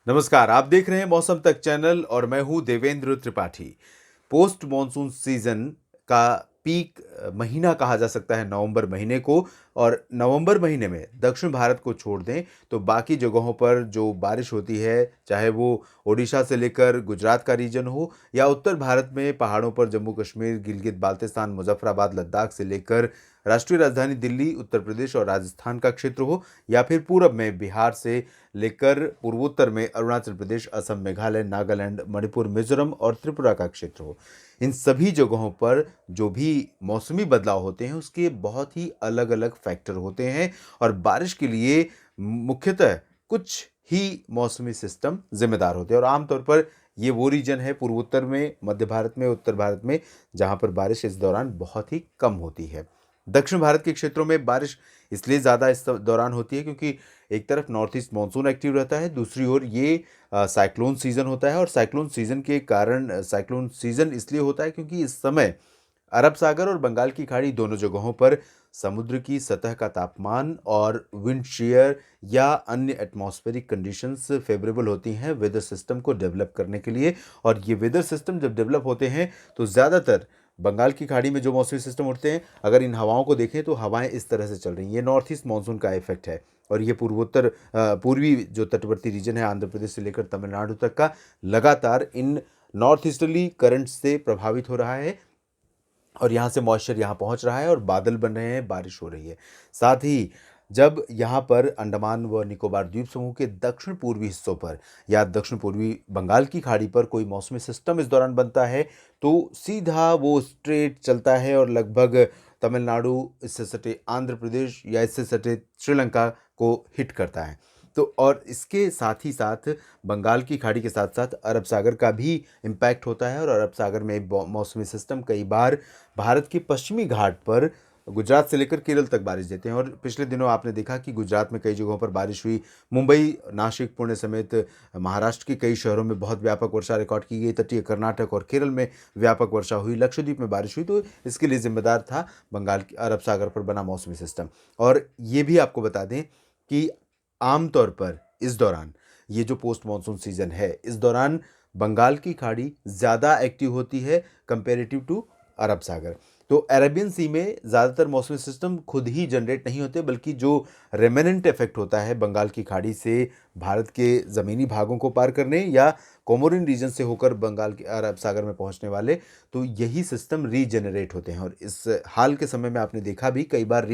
नमस्कार, आप देख रहे हैं मौसम तक चैनल और मैं हूं Devendra Tripathi. Post monsoon season का पीक महीना कहा जा सकता है नवंबर महीने को। और नवंबर महीने में दक्षिण भारत को छोड़ दें तो बाकी जगहों पर जो बारिश होती है, चाहे वो ओडिशा से लेकर गुजरात का रीजन हो या उत्तर भारत में पहाड़ों पर जम्मू कश्मीर, गिलगित बाल्टिस्तान, मुजफ्फराबाद, लद्दाख से लेकर राष्ट्रीय राजधानी दिल्ली, उत्तर प्रदेश और राजस्थान का क्षेत्र हो, या फिर पूरब में बिहार से लेकर पूर्वोत्तर में अरुणाचल प्रदेश, असम, मेघालय, नागालैंड, मणिपुर, मिजोरम और त्रिपुरा का क्षेत्र हो, इन सभी जगहों पर जो भी मौसमी बदलाव होते हैं उसके बहुत ही अलग अलग फैक्टर होते हैं। और बारिश के लिए मुख्यतः कुछ ही मौसमी सिस्टम जिम्मेदार होते हैं। और आमतौर पर ये वो रीजन है पूर्वोत्तर में, मध्य भारत में, उत्तर भारत में, जहाँ पर बारिश इस दौरान बहुत ही कम होती है। दक्षिण भारत के क्षेत्रों में बारिश इसलिए ज़्यादा इस दौरान होती है क्योंकि एक तरफ नॉर्थ ईस्ट मानसून एक्टिव रहता है, दूसरी ओर ये साइक्लोन सीज़न होता है। और साइक्लोन सीज़न के कारण साइक्लोन सीज़न इसलिए होता है क्योंकि इस समय अरब सागर और बंगाल की खाड़ी दोनों जगहों पर समुद्र की सतह का तापमान और विंड शीयर या अन्य एटमॉस्फेरिक कंडीशंस फेवरेबल होती हैं वेदर सिस्टम को डेवलप करने के लिए। और ये वेदर सिस्टम जब डेवलप होते हैं तो ज़्यादातर बंगाल की खाड़ी में जो मौसमी सिस्टम उठते हैं, अगर इन हवाओं को देखें तो हवाएं इस तरह से चल रही हैं। ये नॉर्थ ईस्ट मानसून का इफेक्ट है। और ये पूर्वी जो तटवर्ती रीजन है आंध्र प्रदेश से लेकर तमिलनाडु तक का लगातार इन नॉर्थ ईस्टर्ली करंट से प्रभावित हो रहा है। और यहाँ से मॉइस्चर यहाँ पहुँच रहा है और बादल बन रहे हैं, बारिश हो रही है। साथ ही जब यहाँ पर अंडमान व निकोबार द्वीप समूह के दक्षिण पूर्वी हिस्सों पर या दक्षिण पूर्वी बंगाल की खाड़ी पर कोई मौसमी सिस्टम इस दौरान बनता है तो सीधा वो स्ट्रेट चलता है और लगभग तमिलनाडु, इससे सटे आंध्र प्रदेश या इससे सटे श्रीलंका को हिट करता है। तो और इसके साथ ही साथ बंगाल की खाड़ी के साथ साथ अरब सागर का भी इम्पैक्ट होता है। और अरब सागर में मौसमी सिस्टम कई बार भारत के पश्चिमी घाट पर गुजरात से लेकर केरल तक बारिश देते हैं। और पिछले दिनों आपने देखा कि गुजरात में कई जगहों पर बारिश हुई। मुंबई, नासिक, पुणे समेत महाराष्ट्र के कई शहरों में बहुत व्यापक वर्षा रिकॉर्ड की गई। तटीय कर्नाटक और केरल में व्यापक वर्षा हुई। लक्षद्वीप में बारिश हुई। तो इसके लिए जिम्मेदार था बंगाल की अरब सागर पर बना मौसमी सिस्टम। और ये भी आपको बता दें कि आमतौर पर इस दौरान ये जो पोस्ट मानसून सीजन है, इस दौरान बंगाल की खाड़ी ज़्यादा एक्टिव होती है कंपेरेटिव टू अरब सागर। तो अरेबियन सी में ज़्यादातर मौसमी सिस्टम खुद ही जनरेट नहीं होते, बल्कि जो रेमेनेंट इफेक्ट होता है बंगाल की खाड़ी से भारत के ज़मीनी भागों को पार करने या कोमोरिन रीजन से होकर बंगाल के अरब सागर में पहुंचने वाले, तो यही सिस्टम रीजनरेट होते हैं। और इस हाल के समय में आपने देखा भी कई बार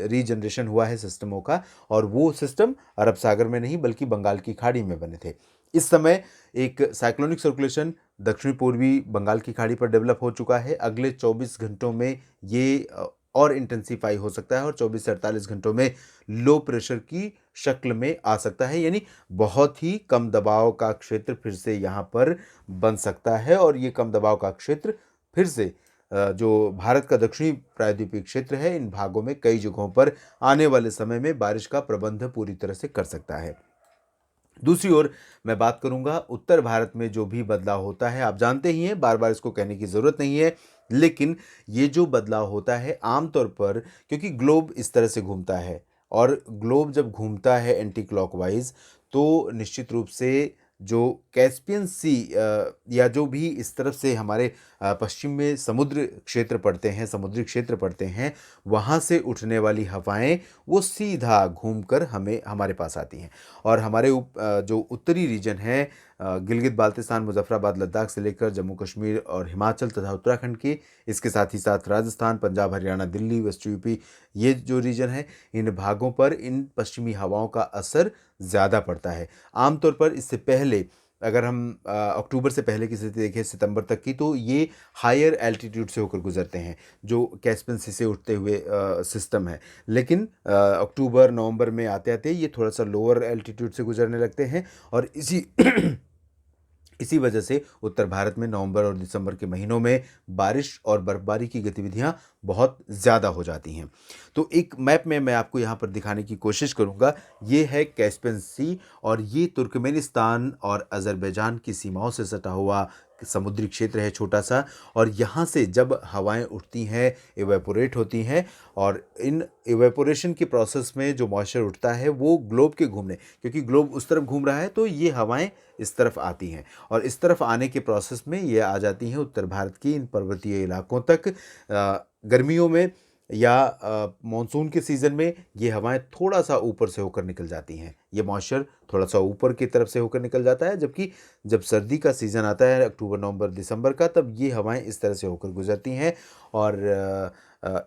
रीजनरेशन हुआ है सिस्टमों का, और वो सिस्टम अरब सागर में नहीं बल्कि बंगाल की खाड़ी में बने थे। इस समय एक साइक्लोनिक सर्कुलेशन दक्षिण पूर्वी बंगाल की खाड़ी पर डेवलप हो चुका है। अगले 24 घंटों में ये और इंटेंसीफाई हो सकता है और 24 से 48 घंटों में लो प्रेशर की शक्ल में आ सकता है। यानी बहुत ही कम दबाव का क्षेत्र फिर से यहाँ पर बन सकता है। और ये कम दबाव का क्षेत्र फिर से जो भारत का दक्षिणी प्रायद्वीपीय क्षेत्र है, इन भागों में कई जगहों पर आने वाले समय में बारिश का प्रबंध पूरी तरह से कर सकता है। दूसरी ओर मैं बात करूंगा उत्तर भारत में जो भी बदलाव होता है, आप जानते ही हैं, बार बार इसको कहने की ज़रूरत नहीं है, लेकिन ये जो बदलाव होता है आमतौर पर क्योंकि ग्लोब इस तरह से घूमता है, और ग्लोब जब घूमता है एंटी क्लॉकवाइज तो निश्चित रूप से जो कैस्पियन सी या जो भी इस तरफ से हमारे पश्चिम में समुद्री क्षेत्र पड़ते हैं, वहाँ से उठने वाली हवाएं वो सीधा घूमकर हमें हमारे पास आती हैं। और हमारे जो उत्तरी रीजन है गिलगित बाल्टिस्तान, मुजफ्फराबाद, लद्दाख से लेकर जम्मू कश्मीर और हिमाचल तथा उत्तराखंड के, इसके साथ ही साथ राजस्थान, पंजाब, हरियाणा, दिल्ली, वेस्ट यूपी, ये जो रीजन है, इन भागों पर इन पश्चिमी हवाओं का असर ज़्यादा पड़ता है। आमतौर पर इससे पहले अगर हम अक्टूबर से पहले की स्थिति देखें सितंबर तक की, तो ये हायर एल्टीट्यूड से होकर गुजरते हैं जो कैस्पियन सी से उठते हुए सिस्टम है। लेकिन अक्टूबर नवंबर में आते आते ये थोड़ा सा लोअर एल्टीट्यूड से गुजरने लगते हैं। और इसी इसी वजह से उत्तर भारत में नवंबर और दिसंबर के महीनों में बारिश और बर्फबारी की गतिविधियां बहुत ज़्यादा हो जाती हैं। तो एक मैप में मैं आपको यहाँ पर दिखाने की कोशिश करूँगा। ये है कैस्पियन सी और ये तुर्कमेनिस्तान और अज़रबैजान की सीमाओं से सटा हुआ समुद्री क्षेत्र है छोटा-सा। और यहाँ से जब हवाएँ उठती हैं, इवेपोरेट होती हैं और इन इवेपोरेशन के प्रोसेस में जो मॉइस्चर उठता है वो ग्लोब के घूमने, क्योंकि ग्लोब उस तरफ घूम रहा है तो ये हवाएँ इस तरफ आती हैं और इस तरफ आने के प्रोसेस में ये आ जाती हैं उत्तर भारत की इन पर्वतीय इलाकों तक। गर्मियों में या मानसून के सीज़न में ये हवाएँ थोड़ा-सा ऊपर से होकर निकल जाती हैं। ये मॉइस्चर थोड़ा-सा ऊपर की तरफ से होकर निकल जाता है, जबकि जब सर्दी का सीज़न आता है अक्टूबर, नवंबर, दिसंबर का, तब ये हवाएँ इस तरह से होकर गुज़रती हैं। और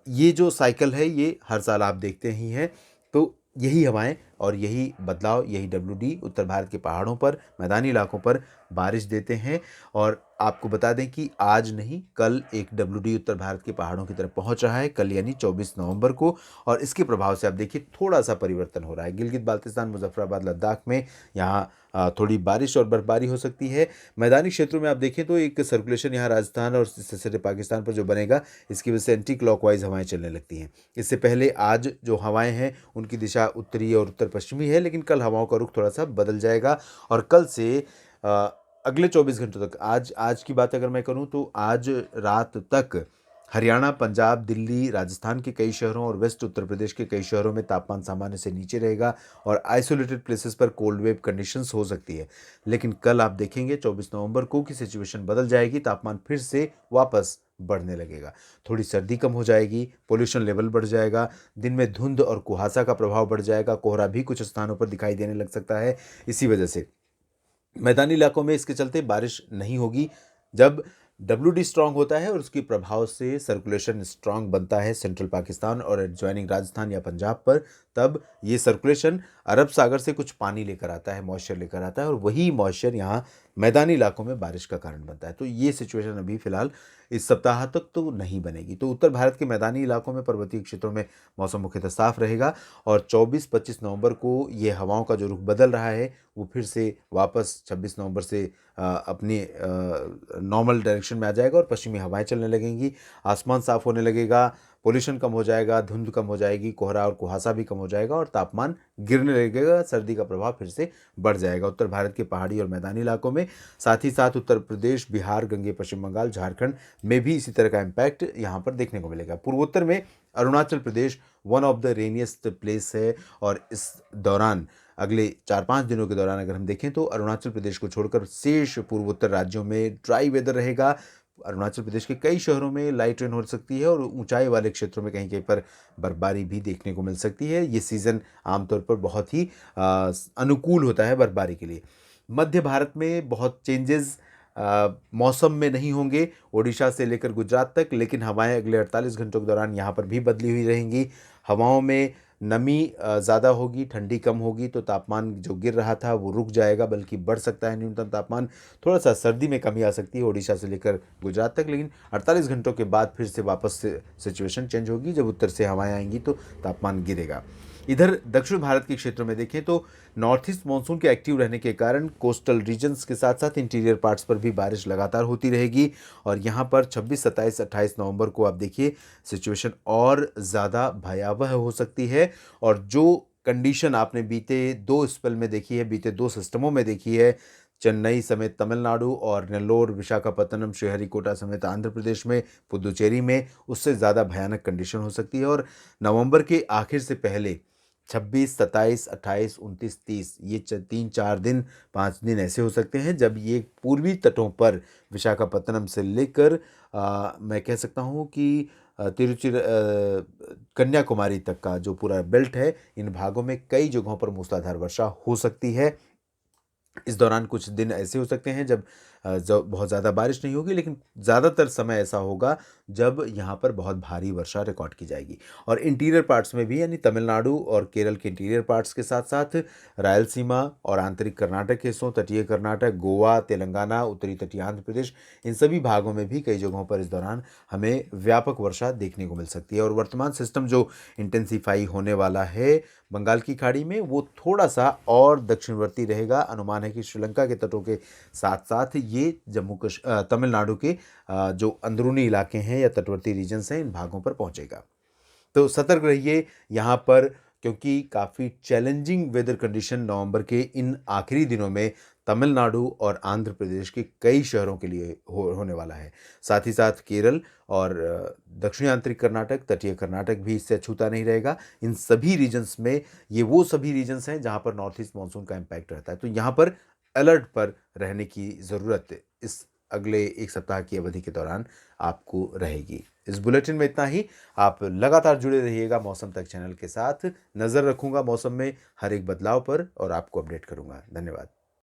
ये जो साइकिल है ये हर साल आप देखते ही हैं। तो यही हवाएँ और यही बदलाव, यही डब्ल्यूडी उत्तर भारत के पहाड़ों पर, मैदानी इलाकों पर बारिश देते हैं। और आपको बता दें कि आज नहीं, कल एक डब्ल्यूडी उत्तर भारत के पहाड़ों की तरफ पहुंच रहा है, कल यानी 24 नवंबर को। और इसके प्रभाव से आप देखिए थोड़ा-सा परिवर्तन हो रहा है। गिलगित-बाल्तिस्तान, मुज़फ़्फ़राबाद, लद्दाख में यहाँ थोड़ी बारिश और बर्फबारी हो सकती है। मैदानी क्षेत्रों में आप देखें तो एक सर्कुलेशन यहाँ राजस्थान और इससे सटे पाकिस्तान पर जो बनेगा, इसकी वजह से एंटी क्लॉकवाइज़ हवाएँ चलने लगती हैं। इससे पहले आज जो हवाएँ हैं, उनकी दिशा उत्तरी और उत्तर पश्चिमी है, लेकिन कल हवाओं का रुख थोड़ा-सा बदल जाएगा। और कल से अगले 24 घंटों तक, आज की बात अगर मैं करूं तो आज रात तक हरियाणा, पंजाब, दिल्ली, राजस्थान के कई शहरों और वेस्ट उत्तर प्रदेश के कई शहरों में तापमान सामान्य से नीचे रहेगा और आइसोलेटेड प्लेसेस पर कोल्ड वेव कंडीशंस हो सकती है। लेकिन कल आप देखेंगे 24 नवंबर को कि सिचुएशन बदल जाएगी, तापमान फिर से वापस बढ़ने लगेगा। थोड़ी सर्दी कम हो जाएगी, पोल्यूशन लेवल बढ़ जाएगा, दिन में धुंध और कुहासा का प्रभाव बढ़ जाएगा, कोहरा भी कुछ स्थानों पर दिखाई देने लग सकता है। इसी वजह से मैदानी इलाकों में इसके चलते बारिश नहीं होगी। जब डब्ल्यूडी स्ट्रांग होता है और उसके प्रभाव से सर्कुलेशन स्ट्रांग बनता है सेंट्रल पाकिस्तान और एडजॉइनिंग राजस्थान या पंजाब पर, तब ये सर्कुलेशन अरब सागर से कुछ पानी लेकर आता है, मॉइस्चर लेकर आता है और वही मॉइस्चर यहाँ मैदानी इलाकों में बारिश का कारण बनता है। तो ये सिचुएशन अभी फ़िलहाल इस सप्ताह तक तो नहीं बनेगी। तो उत्तर भारत के मैदानी इलाकों में, पर्वतीय क्षेत्रों में मौसम मुख्यतः साफ रहेगा और 24-25 नवंबर को ये हवाओं का जो रुख बदल रहा है वो फिर से वापस 26 नवंबर से अपनी नॉर्मल डायरेक्शन में आ जाएगा और पश्चिमी हवाएं चलने लगेंगी। आसमान साफ होने लगेगा, पोल्यूशन कम हो जाएगा, धुंध कम हो जाएगी, कोहरा और कुहासा भी कम हो जाएगा और तापमान गिरने लगेगा, सर्दी का प्रभाव फिर से बढ़ जाएगा उत्तर भारत के पहाड़ी और मैदानी इलाकों में। साथ ही साथ उत्तर प्रदेश, बिहार, गंगे पश्चिम बंगाल, झारखंड में भी इसी तरह का इम्पैक्ट यहाँ पर देखने को मिलेगा। पूर्वोत्तर में Arunachal Pradesh one of the rainiest place है और इस दौरान अगले 4-5 दिनों के दौरान अगर हम देखें तो अरुणाचल प्रदेश को छोड़कर शेष पूर्वोत्तर राज्यों में ड्राई वेदर रहेगा। अरुणाचल प्रदेश के कई शहरों में लाइट रेन हो सकती है और ऊंचाई वाले क्षेत्रों में कहीं कहीं पर बर्फबारी भी देखने को मिल सकती है। ये सीज़न आमतौर पर बहुत ही अनुकूल होता है बर्फबारी के लिए। मध्य भारत में बहुत चेंजेस मौसम में नहीं होंगे ओडिशा से लेकर गुजरात तक, लेकिन हवाएं अगले 48 घंटों के दौरान यहाँ पर भी बदली हुई रहेंगी। हवाओं में नमी ज़्यादा होगी, ठंडी कम होगी, तो तापमान जो गिर रहा था वो रुक जाएगा, बल्कि बढ़ सकता है न्यूनतम तापमान। थोड़ा सा सर्दी में कमी आ सकती है ओडिशा से लेकर गुजरात तक, लेकिन 48 घंटों के बाद फिर से वापस से सिचुएशन चेंज होगी। जब उत्तर से हवाएं आएंगी तो तापमान गिरेगा। इधर दक्षिण भारत के क्षेत्रों में देखें तो नॉर्थ ईस्ट मानसून के एक्टिव रहने के कारण कोस्टल रीजन्स के साथ साथ इंटीरियर पार्ट्स पर भी बारिश लगातार होती रहेगी और यहाँ पर 26, 27, 28 नवंबर को आप देखिए सिचुएशन और ज़्यादा भयावह हो सकती है। और जो कंडीशन आपने बीते 2 स्पेल में देखी है, बीते 2 सिस्टमों में देखी है, चेन्नई समेत तमिलनाडु और नेल्लोर, विशाखापत्तनम, श्रीहरिकोटा समेत आंध्र प्रदेश में, पुदुचेरी में, उससे ज़्यादा भयानक कंडीशन हो सकती है। और नवंबर के आखिर से पहले 26, 27, 28, 29, 30 ये 3-4 दिन, 5 दिन ऐसे हो सकते हैं जब ये पूर्वी तटों पर विशाखापत्तनम से लेकर मैं कह सकता हूँ कि कन्याकुमारी तक का जो पूरा बेल्ट है, इन भागों में कई जगहों पर मूसलाधार वर्षा हो सकती है। इस दौरान कुछ दिन ऐसे हो सकते हैं जब बहुत ज़्यादा बारिश नहीं होगी, लेकिन ज़्यादातर समय ऐसा होगा जब यहाँ पर बहुत भारी वर्षा रिकॉर्ड की जाएगी। और इंटीरियर पार्ट्स में भी, यानी तमिलनाडु और केरल के इंटीरियर पार्ट्स के साथ साथ रायलसीमा और आंतरिक कर्नाटक के हिस्सों, तटीय कर्नाटक, गोवा, तेलंगाना, उत्तरी तटीय आंध्र प्रदेश, इन सभी भागों में भी कई जगहों पर इस दौरान हमें व्यापक वर्षा देखने को मिल सकती है। और वर्तमान सिस्टम जो इंटेंसीफाई होने वाला है बंगाल की खाड़ी में, वो थोड़ा सा और दक्षिणवर्ती रहेगा। अनुमान है कि श्रीलंका के तटों के साथ साथ ये तमिलनाडु के जो अंदरूनी इलाके हैं या तटवर्ती रीजन्स हैं, इन भागों पर पहुंचेगा। तो सतर्क रहिए यहाँ पर, क्योंकि काफ़ी चैलेंजिंग वेदर कंडीशन नवंबर के इन आखिरी दिनों में तमिलनाडु और आंध्र प्रदेश के कई शहरों के लिए होने वाला है। साथ ही साथ केरल और दक्षिणी आंतरिक कर्नाटक, तटीय कर्नाटक भी इससे अछूता नहीं रहेगा। इन सभी रीजन्स में, ये वो सभी रीजन्स हैं जहाँ पर नॉर्थ ईस्ट मानसून का इम्पैक्ट रहता है। तो यहाँ पर अलर्ट पर रहने की ज़रूरत इस अगले एक सप्ताह की अवधि के दौरान आपको रहेगी। इस बुलेटिन में इतना ही। आप लगातार जुड़े रहिएगा मौसम तक चैनल के साथ। नज़र रखूंगा मौसम में हर एक बदलाव पर और आपको अपडेट करूंगा। धन्यवाद।